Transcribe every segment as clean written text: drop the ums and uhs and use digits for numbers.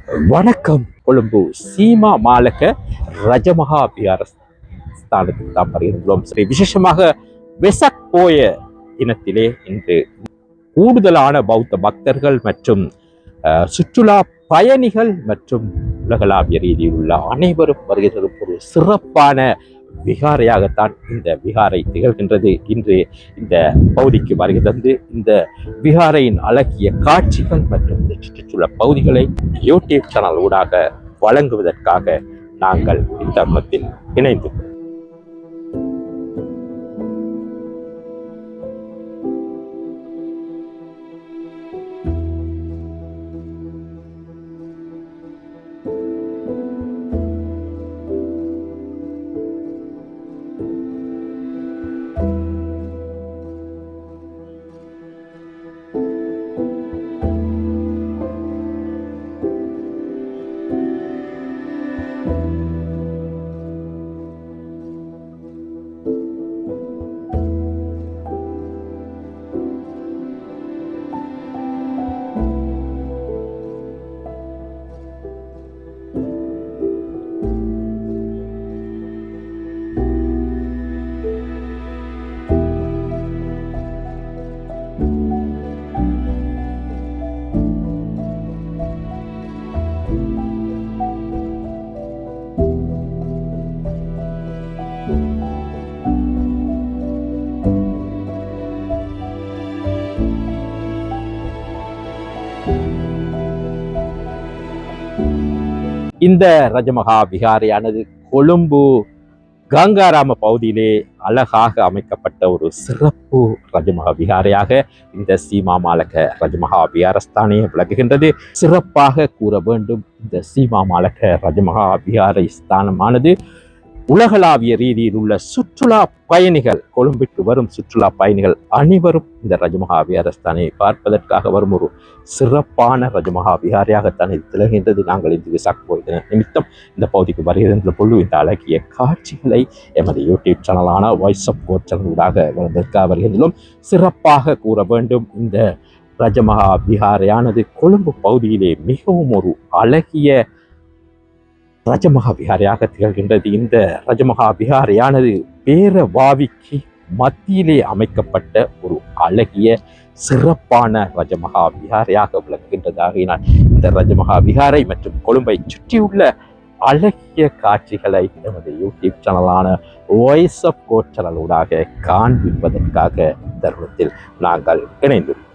வணக்கம். கொழும்பு சீமா மாலக ரஜமகா விஹார ஸ்தானத்துக்கு தான் வருகின்றோம். சரி, விசேஷமாக வெசக் போய தினத்திலே இன்று கூடுதலான பௌத்த பக்தர்கள் மற்றும் சுற்றுலா பயணிகள் மற்றும் உலகளாவிய ரீதியில் உள்ள அனைவரும் வருகின்ற ஒரு சிறப்பான விகாரையாகத்தான் இந்த விகாரை திகழ்கின்றது. இன்று இந்த பகுதிக்கு வருகை தந்து இந்த விகாரையின் அழகிய காட்சிகள் மற்றும் இந்த சுற்றுச்சூழல் பகுதிகளை யூடியூப் சேனல் ஊடாக வழங்குவதற்காக நாங்கள் இத்தருணத்தில் இணைந்து இந்த ரஜமகா விகாரையானது கொழும்பு கங்காராம பகுதியிலே அழகாக அமைக்கப்பட்ட ஒரு சிறப்பு ரஜமகா விகாரையாக இந்த சீமா மாலக ரஜமகா விகாரஸ்தானே விளக்குகின்றது. சிறப்பாக கூற வேண்டும், இந்த சீமா மாலக ரஜமகா விகாரை ஸ்தானமானது உலகளாவிய ரீதியில் உள்ள சுற்றுலா பயணிகள், கொழும்பிற்கு வரும் சுற்றுலா பயணிகள் அனைவரும் இந்த ரஜமகா விஹாரஸ்தானை பார்ப்பதற்காக வரும் ஒரு சிறப்பான ரஜமகா விஹாரியாகத்தான் இது திகழ்கின்றது. நாங்கள் இந்த விசாக் போய் நிமித்தம் இந்த பகுதிக்கு வருகின்ற பொழுது இந்த அழகிய காட்சிகளை எமது யூடியூப் சேனலான வாய்ஸ் ஆஃப் கோட் சேனலூடாக வளர்ந்திருக்க வருகின்றோம். சிறப்பாக கூற வேண்டும், இந்த ரஜமகா விஹாரையானது கொழும்பு பகுதியிலே மிகவும் ஒரு அழகிய ரஜமகா விஹாரையாக திகழ்கின்றது. இந்த ரஜமகா விஹாரையானது பேரவாவிக்கு மத்தியிலே அமைக்கப்பட்ட ஒரு அழகிய சிறப்பான ரஜமகா விஹாரையாக விளங்குகின்றதாகினால் இந்த ரஜமகா விஹாரை மற்றும் கொழும்பை சுற்றியுள்ள அழகிய காட்சிகளை நமது யூடியூப் சேனலான வாய்ஸ் ஆஃப் கோட் சேனலூடாக காண்பிப்பதற்காக தருணத்தில் நாங்கள் இணைந்துள்ளோம்.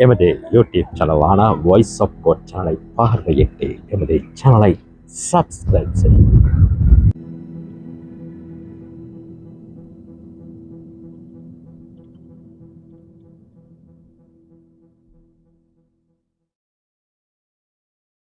எமது யூடியூப் சேனலான வாய்ஸ் ஆஃப் கோட் சேனலை பார்வையிட்டு எமது சேனலை சப்ஸ்கிரைப் செய்யும்.